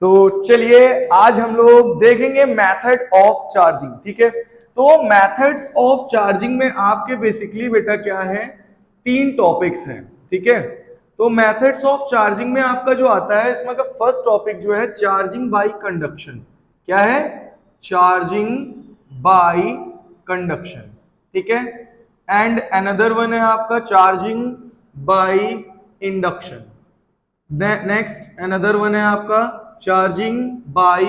तो चलिए आज हम लोग देखेंगे मेथड ऑफ चार्जिंग। ठीक है, तो मेथड्स ऑफ चार्जिंग में आपके बेसिकली बेटा क्या है, तीन टॉपिक्स हैं। ठीक है, तो मेथड्स ऑफ चार्जिंग में आपका जो आता है इसमें का फर्स्ट टॉपिक जो है चार्जिंग बाय कंडक्शन। क्या है? Charging by conduction. ठीक है, एंड अनदर वन है आपका charging by induction. Next another one है आपका चार्जिंग बाय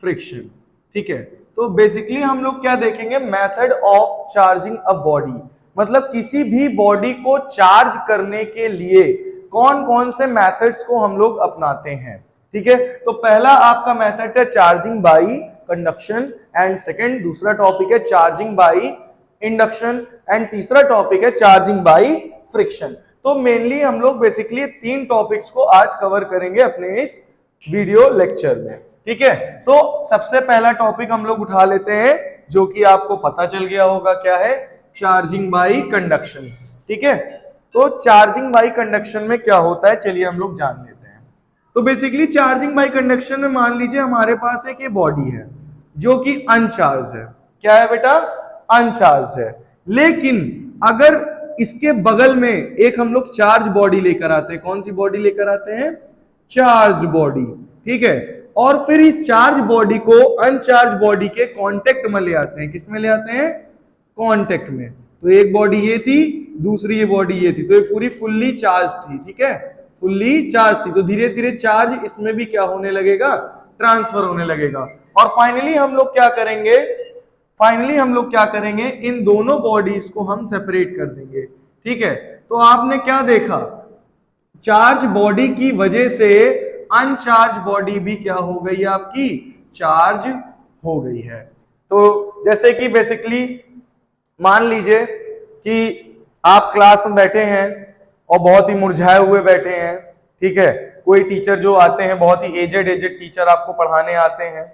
फ्रिक्शन। ठीक है, तो बेसिकली हम लोग क्या देखेंगे, method of charging a body, मतलब किसी भी बॉडी को चार्ज करने के लिए कौन कौन से मेथड्स को हम लोग अपनाते हैं। ठीक है, तो पहला आपका मेथड है charging by conduction, and second दूसरा टॉपिक है चार्जिंग बाय इंडक्शन, एंड तीसरा टॉपिक है चार्जिंग बाय फ्रिक्शन। तो मेनली हम लोग बेसिकली तीन टॉपिक्स को आज कवर करेंगे अपने इस वीडियो लेक्चर में। ठीक है, तो सबसे पहला टॉपिक हम लोग उठा लेते हैं जो कि आपको पता चल गया होगा, क्या है? Charging by conduction. ठीक है, तो चार्जिंग बाय कंडक्शन में क्या होता है चलिए हम लोग जान लेते हैं। तो बेसिकली चार्जिंग बाय कंडक्शन में मान लीजिए हमारे पास एक ये बॉडी है जो कि अनचार्ज है। क्या है बेटा? अनचार्ज है। लेकिन अगर इसके बगल में एक हम लोग चार्ज बॉडी लेकर आते हैं, कौन सी बॉडी लेकर आते हैं? Charge body. ठीक है, और फिर इस चार्ज बॉडी को अनचार्ज बॉडी के कांटेक्ट में ले आते हैं। किस में ले आते हैं? कांटेक्ट में। तो एक बॉडी ये थी, दूसरी ये बॉडी ये थी, तो ये पूरी फुल्ली चार्ज थी। ठीक है, फुल्ली चार्ज थी, तो धीरे धीरे चार्ज इसमें भी क्या होने लगेगा? ट्रांसफर होने लगेगा। और फाइनली हम लोग क्या करेंगे, इन दोनों बॉडीज को हम सेपरेट कर देंगे। ठीक है, तो आपने क्या देखा, चार्ज बॉडी की वजह से अनचार्ज बॉडी भी क्या हो गई, आपकी चार्ज हो गई है। तो जैसे कि बेसिकली मान लीजिए कि आप क्लास में बैठे हैं और बहुत ही मुरझाए हुए बैठे हैं। ठीक है, कोई टीचर जो आते हैं, बहुत ही एजेड टीचर आपको पढ़ाने आते हैं।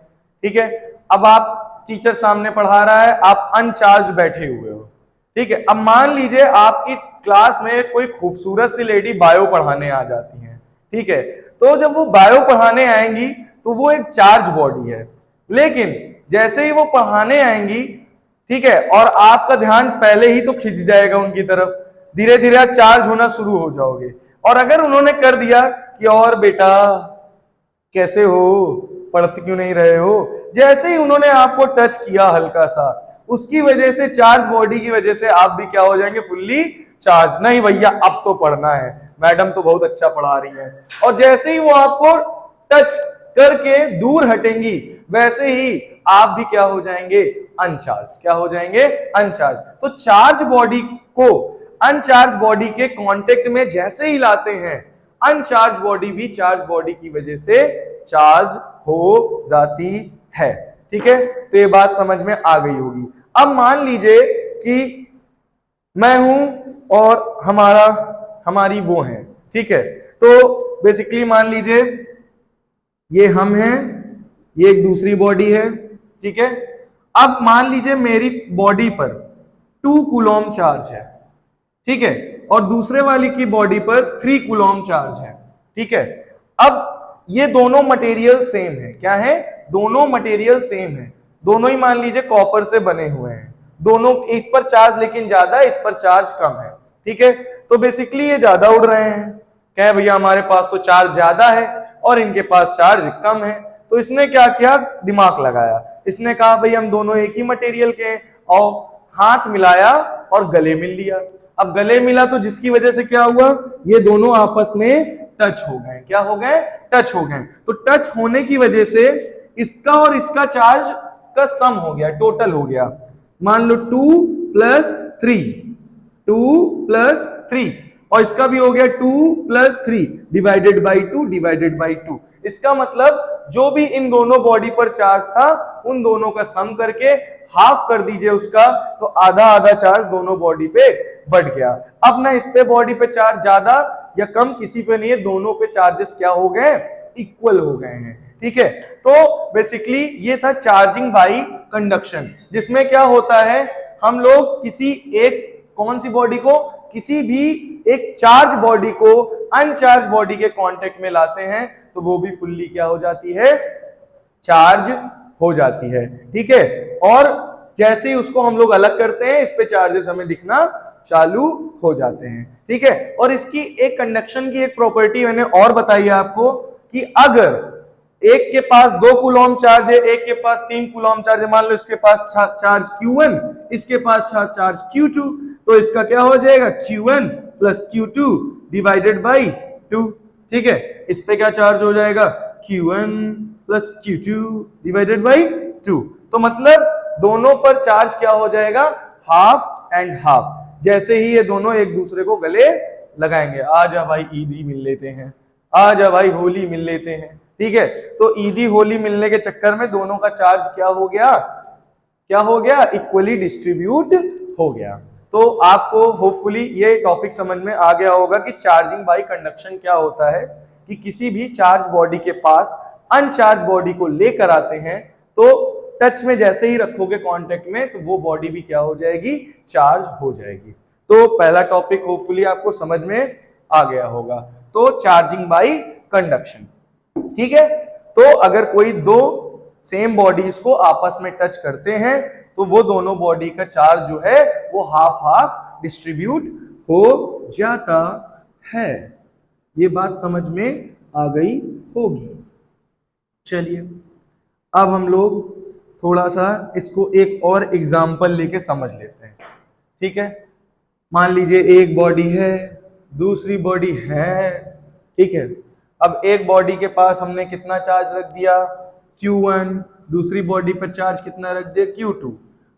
ठीक है, अब आप टीचर सामने पढ़ा रहा है, आप अनचार्ज बैठे हुए हो। ठीक है, अब मान लीजिए आपकी क्लास में कोई खूबसूरत सी लेडी बायो पढ़ाने आ जाती है। ठीक है, तो जब वो बायो पढ़ाने आएंगी तो वो एक चार्ज बॉडी है, लेकिन जैसे ही वो पढ़ाने आएंगी, ठीक है, और आपका ध्यान पहले ही तो खिंच जाएगा उनकी तरफ, धीरे धीरे आप चार्ज होना शुरू हो जाओगे। और अगर उन्होंने कर दिया कि और बेटा कैसे हो, पढ़ते क्यों नहीं रहे हो, जैसे ही उन्होंने आपको टच किया हल्का सा, उसकी वजह से, चार्ज बॉडी की वजह से आप भी क्या हो जाएंगे? Fully charge. नहीं भैया अब तो पढ़ना है, मैडम तो बहुत अच्छा पढ़ा रही है। और जैसे ही वो आपको टच करके दूर हटेंगी, वैसे ही आप भी क्या हो जाएंगे? अनचार्ज। क्या हो जाएंगे? अनचार्ज। तो चार्ज बॉडी को अनचार्ज बॉडी के कांटेक्ट में जैसे ही लाते हैं, अनचार्ज बॉडी भी चार्ज बॉडी की वजह से चार्ज हो जाती है। ठीक है, तो ये बात समझ में आ गई होगी। अब मान लीजिए कि मैं हूं और हमारी वो है। ठीक है, तो बेसिकली मान लीजिए ये हम हैं, ये एक दूसरी बॉडी है। ठीक है, अब मान लीजिए मेरी बॉडी पर 2 कूलॉम चार्ज है। ठीक है, और दूसरे वाली की बॉडी पर 3 कूलॉम चार्ज है। ठीक है, अब ये दोनों मटेरियल सेम है। क्या है? दोनों मटेरियल सेम है, दोनों ही मान लीजिए कॉपर से बने हुए हैं। दोनों, इस पर चार्ज लेकिन ज्यादा है, इस पर चार्ज कम है। ठीक है, तो बेसिकली ये ज्यादा उड़ रहे हैं। क्या है भैया, हमारे पास तो चार्ज ज्यादा है और इनके पास चार्ज कम है। तो इसने क्या किया? दिमाग लगाया। इसने कहा भाई हम दोनों एक ही मटेरियल के हैं, और हाथ मिलाया और गले मिल लिया। अब गले मिला तो जिसकी वजह से क्या हुआ, ये दोनों आपस में टच हो गए। क्या हो गए? टच हो गए। तो टच होने की वजह से इसका और इसका चार्ज का सम हो गया, टोटल हो गया। मान लो 2 + 3, 2 + 3, और इसका भी हो गया 2 + 3 डिवाइडेड बाई 2। इसका मतलब जो भी इन दोनों बॉडी पर चार्ज था, उन दोनों का सम करके हाफ कर दीजिए उसका, तो आधा आधा चार्ज दोनों बॉडी पे बढ़ गया। अब ना इस पे बॉडी पे चार्ज ज्यादा या कम किसी पे नहीं है, दोनों पे चार्जेस क्या हो गए? इक्वल हो गए हैं। ठीक है, तो बेसिकली ये था चार्जिंग बाय कंडक्शन, जिसमें क्या होता है, हम लोग किसी एक, कौन सी बॉडी को? किसी भी एक चार्ज बॉडी को अनचार्ज बॉडी के कांटेक्ट में लाते हैं तो वो भी फुल्ली क्या हो जाती है, चार्ज हो जाती है। ठीक है, और जैसे ही उसको हम लोग अलग करते हैं इस पे चार्जेस हमें दिखना चालू हो जाते हैं। ठीक है, और इसकी एक कंडक्शन की एक प्रॉपर्टी मैंने और बताई है आपको कि अगर एक के पास 2 कूलॉम चार्ज है, एक के पास 3 कूलॉम चार्ज है, मान लो इसके पास चार्ज Q1, इसके पास चार्ज Q2, तो इसका क्या हो जाएगा, Q1 plus Q2 divided by 2। ठीक है, इस पे क्या चार्ज हो जाएगा, Q1 plus Q2 divided by 2। तो मतलब दोनों पर चार्ज क्या हो जाएगा, हाफ एंड हाफ। जैसे ही ये दोनों एक दूसरे को गले लगाएंगे, आजा भाई ईदी मिल लेते हैं, आजा भाई होली मिल लेते हैं। ठीक है, तो ईदी होली मिलने के चक्कर में दोनों का चार्ज क्या हो गया, क्या हो गया, इक्वली डिस्ट्रीब्यूट हो गया। तो आपको होपफुली ये टॉपिक समझ में आ गया होगा कि चार्जिंग बाय कंडक्शन क्या होता है, कि किसी भी चार्ज बॉडी के पास अनचार्ज बॉडी को लेकर आते हैं तो टच में जैसे ही रखोगे कांटेक्ट में तो वो बॉडी भी क्या हो जाएगी, चार्ज हो जाएगी। तो पहला टॉपिक होपफुली आपको समझ में आ गया होगा। तो चार्जिंग बाय कंडक्शन। ठीक है, तो अगर कोई दो सेम बॉडीज को आपस में टच करते हैं तो वो दोनों बॉडी का चार्ज जो है वो हाफ हाफ डिस्ट्रीब्यूट हो जाता है। ये बात समझ में आ गई होगी। चलिए अब हम लोग थोड़ा सा इसको एक और एग्जांपल लेके समझ लेते हैं। ठीक है, मान लीजिए एक बॉडी है, दूसरी बॉडी है। ठीक है, अब एक बॉडी के पास हमने कितना चार्ज रख दिया, Q1, दूसरी बॉडी पर चार्ज कितना रख दिया, Q2,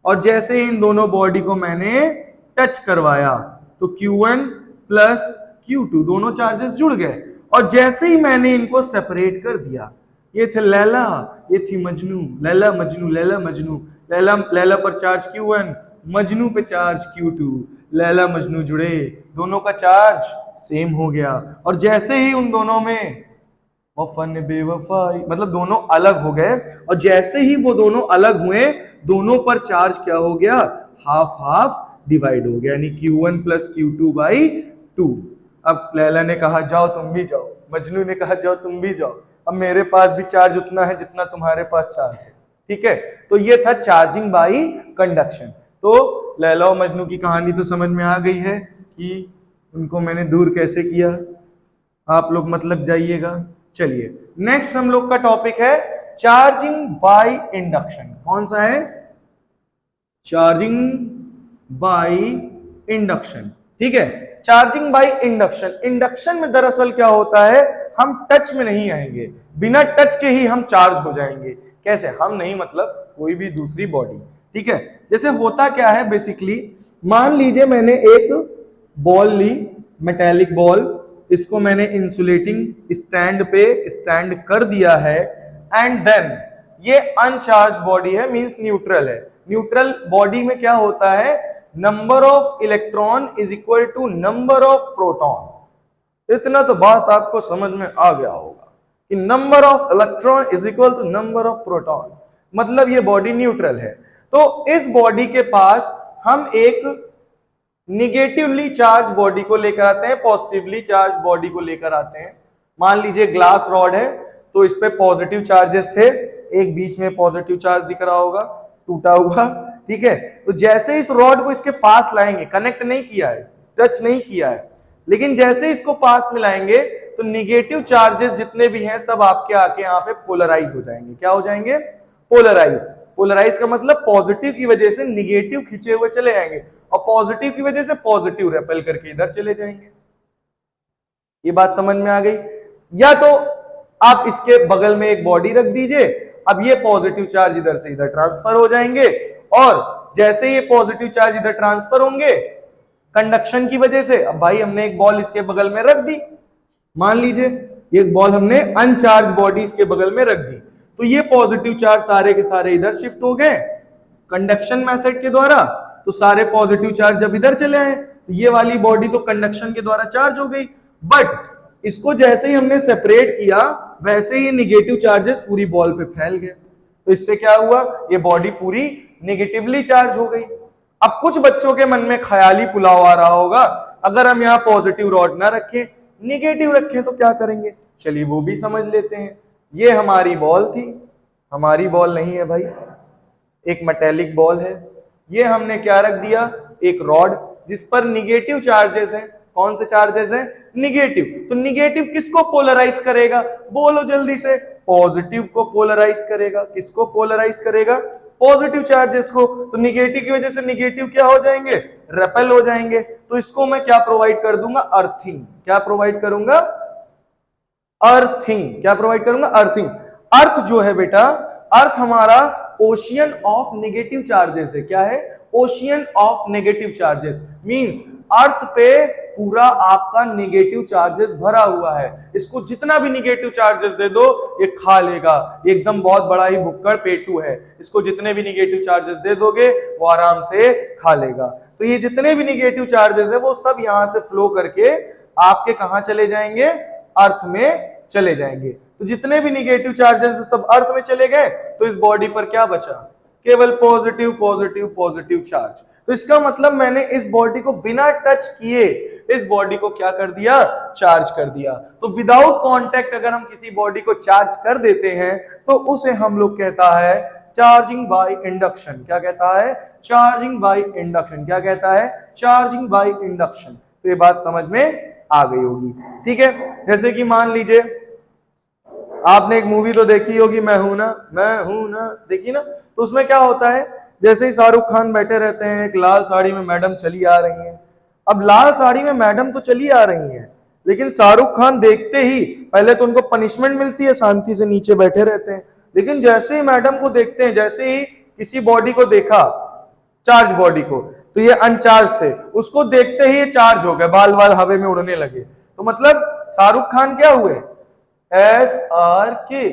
और जैसे ही इन दोनों बॉडी को मैंने टच करवाया तो Q1 प्लस Q2 दोनों चार्जेस जुड़ गए, और जैसे ही मैंने इनको सेपरेट कर दिया, ये थे लैला, ये थी मजनू, लैला मजनू, लैला मजनू, लैला लैला पर चार्ज Q1, मजनू पे चार्ज Q2, लैला मजनू जुड़े, दोनों का चार्ज सेम हो गया। और जैसे ही उन दोनों में वफन बेवफाई, मतलब दोनों अलग हो गए, और जैसे ही वो दोनों अलग हुए दोनों पर चार्ज क्या हो गया, हाफ हाफ डिवाइड हो गया, यानी Q1 प्लस Q2 बाई 2। अब लैला ने कहा जाओ तुम भी जाओ, मजनू ने कहा जाओ तुम भी जाओ, अब मेरे पास भी चार्ज उतना है जितना तुम्हारे पास चार्ज है। ठीक है, तो ये था चार्जिंग बाई कंडक्शन। तो लैला और मजनू की कहानी तो समझ में आ गई है कि उनको मैंने दूर कैसे किया, आप लोग मतलब जाइएगा। चलिए नेक्स्ट हम लोग का टॉपिक है चार्जिंग बाय इंडक्शन। कौन सा है, चार्जिंग बाय इंडक्शन। ठीक है, चार्जिंग बाय इंडक्शन। इंडक्शन में दरअसल क्या होता है, हम टच में नहीं आएंगे, बिना टच के ही हम चार्ज हो जाएंगे। कैसे, हम नहीं मतलब कोई भी दूसरी बॉडी। ठीक है, जैसे होता क्या है बेसिकली, मान लीजिए मैंने एक बॉल ली, मेटेलिक बॉल, इसको मैंने इंसुलेटिंग स्टैंड पे स्टैंड कर दिया है, एंड देन ये अनचार्ज बॉडी है, मींस न्यूट्रल है। न्यूट्रल बॉडी में क्या होता है, number of electron is equal to number of proton. इतना तो बात आपको समझ में आ गया होगा कि number of electron is equal to number of proton, मतलब ये बॉडी न्यूट्रल है। तो इस बॉडी के पास हम एक निगेटिवली चार्ज बॉडी को लेकर आते हैं, पॉजिटिवली चार्ज बॉडी को लेकर आते हैं। मान लीजिए ग्लास रॉड है, तो इस पे पॉजिटिव चार्जेस थे, एक बीच में पॉजिटिव चार्ज दिख रहा होगा टूटा हुआ। ठीक है, तो जैसे इस रॉड को इसके पास लाएंगे, कनेक्ट नहीं किया है, टच नहीं किया है, लेकिन जैसे इसको पास में लाएंगे तो निगेटिव चार्जेस जितने भी हैं सब आपके आके यहाँ पे पोलराइज हो जाएंगे। क्या हो जाएंगे, पोलराइज। पोलराइज का मतलब पॉजिटिव की वजह से निगेटिव खींचे हुए चले जाएंगे, और पॉजिटिव की वजह से पॉजिटिव रेपेल करके इधर चले जाएंगे। ये बात समझ में आ गई। या तो आप इसके बगल में एक बॉडी रख दीजिए, अब ये पॉजिटिव चार्ज इधर से इधर ट्रांसफर हो जाएंगे, और जैसे ये पॉजिटिव चार्ज इधर ट्रांसफर होंगे कंडक्शन की वजह से, अब भाई हमने एक बॉल इसके बगल में रख दी, मान लीजिए एक बॉल हमने अनचार्ज बॉडी इसके बगल में रख दी, तो ये पॉजिटिव चार्ज सारे के सारे इधर शिफ्ट हो गए कंडक्शन मेथड के द्वारा। तो सारे पॉजिटिव चार्ज जब इधर चले आए तो ये वाली बॉडी तो कंडक्शन के द्वारा चार्ज हो गई, बट इसको जैसे ही हमने सेपरेट किया वैसे ही निगेटिव चार्जेस पूरी बॉल पे फैल गए, तो इससे क्या हुआ, ये बॉडी पूरी निगेटिवली चार्ज हो गई। अब कुछ बच्चों के मन में ख्याली पुलाव आ रहा होगा, अगर हम यहाँ पॉजिटिव रॉड ना रखें, निगेटिव रखें तो क्या करेंगे, चलिए वो भी समझ लेते हैं। ये हमारी बॉल थी, हमारी बॉल नहीं है भाई, एक मेटेलिक बॉल है। ये हमने क्या रख दिया, एक रॉड जिस पर निगेटिव चार्जेस हैं। कौन से चार्जेस हैं, निगेटिव। तो निगेटिव किसको पोलराइज करेगा, बोलो जल्दी से, पॉजिटिव को पोलराइज करेगा। किसको पोलराइज करेगा, पॉजिटिव चार्जेस को। तो निगेटिव की वजह से निगेटिव क्या हो जाएंगे, रेपेल हो जाएंगे। तो इसको मैं क्या प्रोवाइड कर दूंगा, अर्थिंग। क्या प्रोवाइड करूंगा, अर्थिंग। क्या प्रोवाइड करूंगा, अर्थिंग। अर्थ जो है बेटा, अर्थ हमारा ओशियन ऑफ नेगेटिव चार्जेस है। क्या है, ocean of negative charges. Means earth पे पूरा आपका नेगेटिव चार्जेस भरा हुआ है। इसको जितना भी नेगेटिव चार्जेस दे दो ये खा लेगा। एकदम बहुत बड़ा ही भुक्कड़ पेटू है, इसको जितने भी नेगेटिव चार्जेस दे दोगे वो आराम से खा लेगा। तो ये जितने भी नेगेटिव चार्जेस है वो सब यहां से फ्लो करके आपके कहां चले जाएंगे, अर्थ में चले जाएंगे। तो जितने भी निगेटिव चार्जेस सब अर्थ में चले गए, तो इस बॉडी पर क्या बचा, केवल पॉजिटिव पॉजिटिव पॉजिटिव चार्ज। तो इसका मतलब मैंने इस बॉडी को बिना टच किए इस बॉडी को क्या कर दिया, चार्ज कर दिया। तो विदाउट कांटेक्ट अगर हम किसी बॉडी को चार्ज कर देते हैं तो उसे हम लोग कहता है चार्जिंग बाय इंडक्शन। क्या कहता है, चार्जिंग बाय इंडक्शन। क्या कहता है, चार्जिंग बाय इंडक्शन। तो ये बात समझ में आ गई होगी, ठीक है। जैसे कि मान लीजिए आपने एक मूवी तो देखी होगी, मैं हूं ना, देखी ना। तो उसमें क्या होता है, जैसे ही शाहरुख खान बैठे रहते हैं, एक लाल साड़ी में मैडम चली आ रही हैं। अब लाल साड़ी में मैडम तो चली आ रही हैं, लेकिन शाहरुख खान देखते ही पहले तो उनको पनिशमेंट मिलती है, शांति से नीचे बैठे रहते हैं। लेकिन जैसे ही मैडम को देखते हैं, जैसे ही किसी बॉडी को देखा, चार्ज बॉडी को, तो ये अनचार्ज थे, उसको देखते ही ये चार्ज हो गए, बाल बाल हवा में उड़ने लगे। तो मतलब शाहरुख खान क्या हुए, SRK,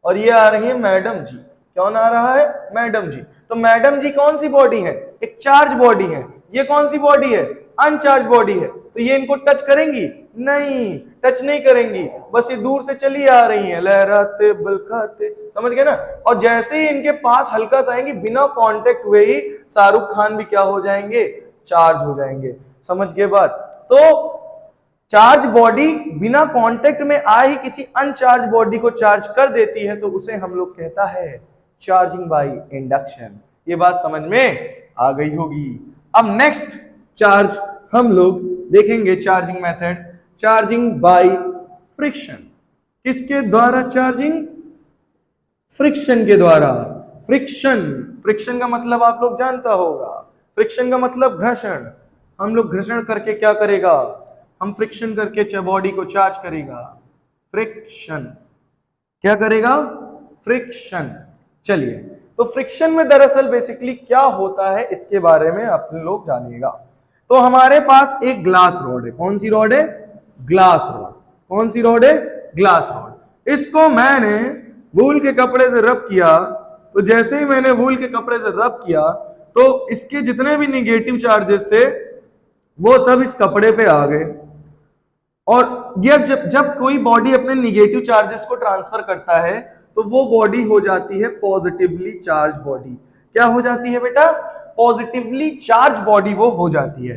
और ये आ रही है मैडम जी। कौन आ रहा है, मैडम जी। तो मैडम जी कौन सी बॉडी है, एक चार्ज बॉडी है। ये कौन सी बॉडी है, अनचार्ज बॉडी है। तो ये इनको टच करेंगी, नहीं टच नहीं करेंगी, बस ये दूर से चली आ रही है, लहराते बलखाते, समझ गए ना। और जैसे ही इनके पास हल्का सा आएंगे, बिना कांटेक्ट हुए ही शाहरुख खान भी क्या हो जाएंगे, चार्ज हो जाएंगे। समझ गए बात। तो चार्ज बॉडी बिना कांटेक्ट में आए ही किसी अनचार्ज बॉडी को चार्ज कर देती है, तो उसे हम लोग कहता है चार्जिंग बाय इंडक्शन। ये बात समझ में आ गई होगी। अब नेक्स्ट चार्ज हम लोग देखेंगे, charging method, charging by friction. किसके द्वारा चार्जिंग, फ्रिक्शन के द्वारा। फ्रिक्शन, फ्रिक्शन का मतलब आप लोग जानता होगा, फ्रिक्शन का मतलब घर्षण। हम लोग घर्षण करके क्या करेगा, हम फ्रिक्शन करके बॉडी को चार्ज करेगा, फ्रिक्शन। क्या करेगा, फ्रिक्शन। चलिए, तो फ्रिक्शन में दरअसल बेसिकली क्या होता है इसके बारे में आप लोग जानिएगा। तो हमारे पास एक ग्लास रॉड है। कौन सी रॉड है, ग्लास रॉड। कौन सी रॉड है, ग्लास रॉड। इसको मैंने वूल के कपड़े से रब किया, तो जैसे ही मैंने वूल के कपड़े से रब किया तो इसके जितने भी निगेटिव चार्जेस थे वो सब इस कपड़े पे आ गए। और जब कोई बॉडी अपने निगेटिव चार्जेस को ट्रांसफर करता है तो वो बॉडी हो जाती है पॉजिटिवली चार्ज बॉडी। क्या हो जाती है बेटा, पॉजिटिवली चार्ज बॉडी वो हो जाती है।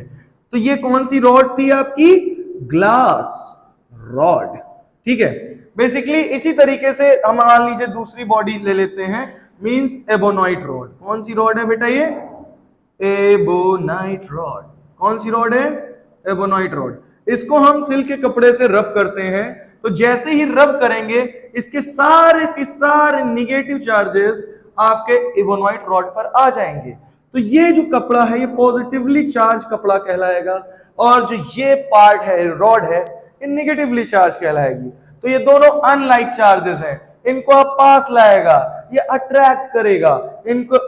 तो ये कौन सी रॉड थी आपकी, ग्लास रॉड, ठीक है। बेसिकली इसी तरीके से हम मान लीजिए दूसरी बॉडी ले लेते हैं, मींस एबोनाइट रॉड। कौन सी रॉड है बेटा, ये एबोनाइट रॉड। कौन सी रॉड है, एबोनाइट रॉड। इसको हम सिल्क के कपड़े से रब करते हैं, तो जैसे ही रब करेंगे इसके सारे के सारे निगेटिव चार्जेस आपके एबोनाइट रॉड पर आ जाएंगे। तो ये जो कपड़ा है ये पॉजिटिवली चार्ज कपड़ा कहलाएगा, और जो ये पार्ट है, रॉड है, ये निगेटिवली चार्ज कहलाएगी। तो ये दोनों अनलाइक चार्जेस हैं, इनको आप पास लाएगा, ये अट्रैक्ट करेगा इनको।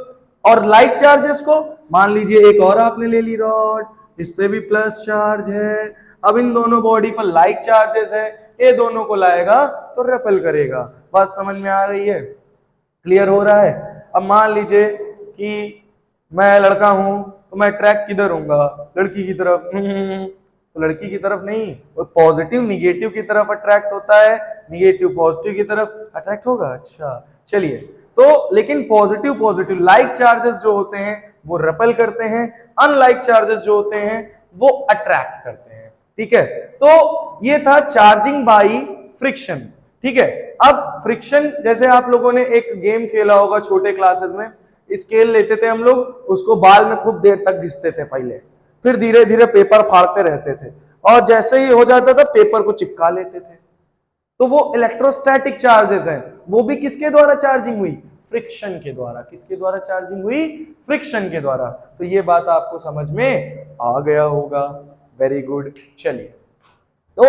और लाइक चार्जेस को मान लीजिए एक और आपने ले ली रॉड, इस पे भी प्लस चार्ज है। अब इन दोनों बॉडी पर लाइक चार्जेस है, ये दोनों को लाएगा तो रेपेल करेगा। बात समझ में आ रही है, क्लियर हो रहा है। अब मान लीजिए कि मैं लड़का हूं तो मैं अट्रैक्ट किधर होऊंगा, लड़की की तरफ। तो लड़की की तरफ नहीं, वो पॉजिटिव निगेटिव की तरफ अट्रैक्ट होता है, निगेटिव पॉजिटिव की तरफ अट्रैक्ट होगा। अच्छा चलिए, तो लेकिन पॉजिटिव पॉजिटिव लाइक चार्जेस जो होते हैं वो रेपेल करते हैं, अनलाइक चार्जेस जो होते हैं वो अट्रैक्ट करते हैं। ठीक है, तो ये था चार्जिंग बाई फ्रिक्शन। ठीक है, अब फ्रिक्शन, जैसे आप लोगों ने एक गेम खेला होगा छोटे क्लासेस में, स्केल लेते थे हम लोग, उसको बाल में खूब देर तक घिसते थे पहले, फिर धीरे धीरे पेपर फाड़ते रहते थे, और जैसे ही हो जाता था पेपर को चिपका लेते थे। तो वो इलेक्ट्रोस्टैटिक चार्जेस हैं, वो भी किसके द्वारा चार्जिंग हुई? फ्रिक्शन के द्वारा। किसके द्वारा चार्जिंग हुई? फ्रिक्शन के द्वारा। तो ये बात आपको समझ में आ गया होगा। Very good. चलिए, तो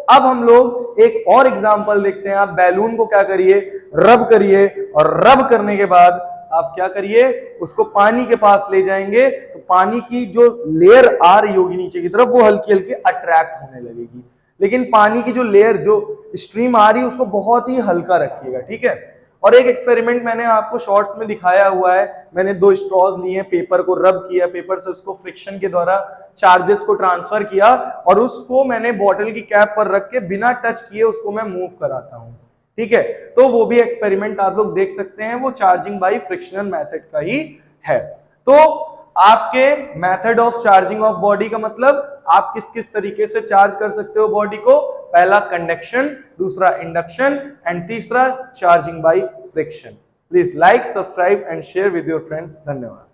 अब हम लोग एक और एग्जांपल देखते हैं। आप बैलून को क्या करिए, रब करिए, और रब करने के बाद आप क्या करिए, उसको पानी के पास ले जाएंगे, तो पानी की जो लेयर आ रही होगी नीचे की तरफ, वो हल्की हल्की अट्रैक्ट होने लगेगी। लेकिन पानी की जो लेयर, जो स्ट्रीम आ रही है, उसको बहुत ही हल्का रखिएगा। ठीक है, और एक एक्सपेरिमेंट मैंने आपको शॉर्ट्स में दिखाया हुआ है। मैंने 2 स्ट्रॉज लिए, पेपर को रब किया, पेपर से उसको फ्रिक्शन के द्वारा चार्जेस को ट्रांसफर किया, और उसको मैंने बॉटल की कैप पर रख के बिना टच किए उसको मैं मूव कराता हूं। ठीक है, तो वो भी एक्सपेरिमेंट आप लोग देख सकते हैं, वो चार्जिंग बाय फ्रिक्शनल मेथड का ही है। तो आपके method of charging of body का मतलब आप किस किस तरीके से चार्ज कर सकते हो बॉडी को? पहला कंडक्शन, दूसरा इंडक्शन, एंड तीसरा charging by friction. Please like, subscribe and share with your friends. धन्यवाद।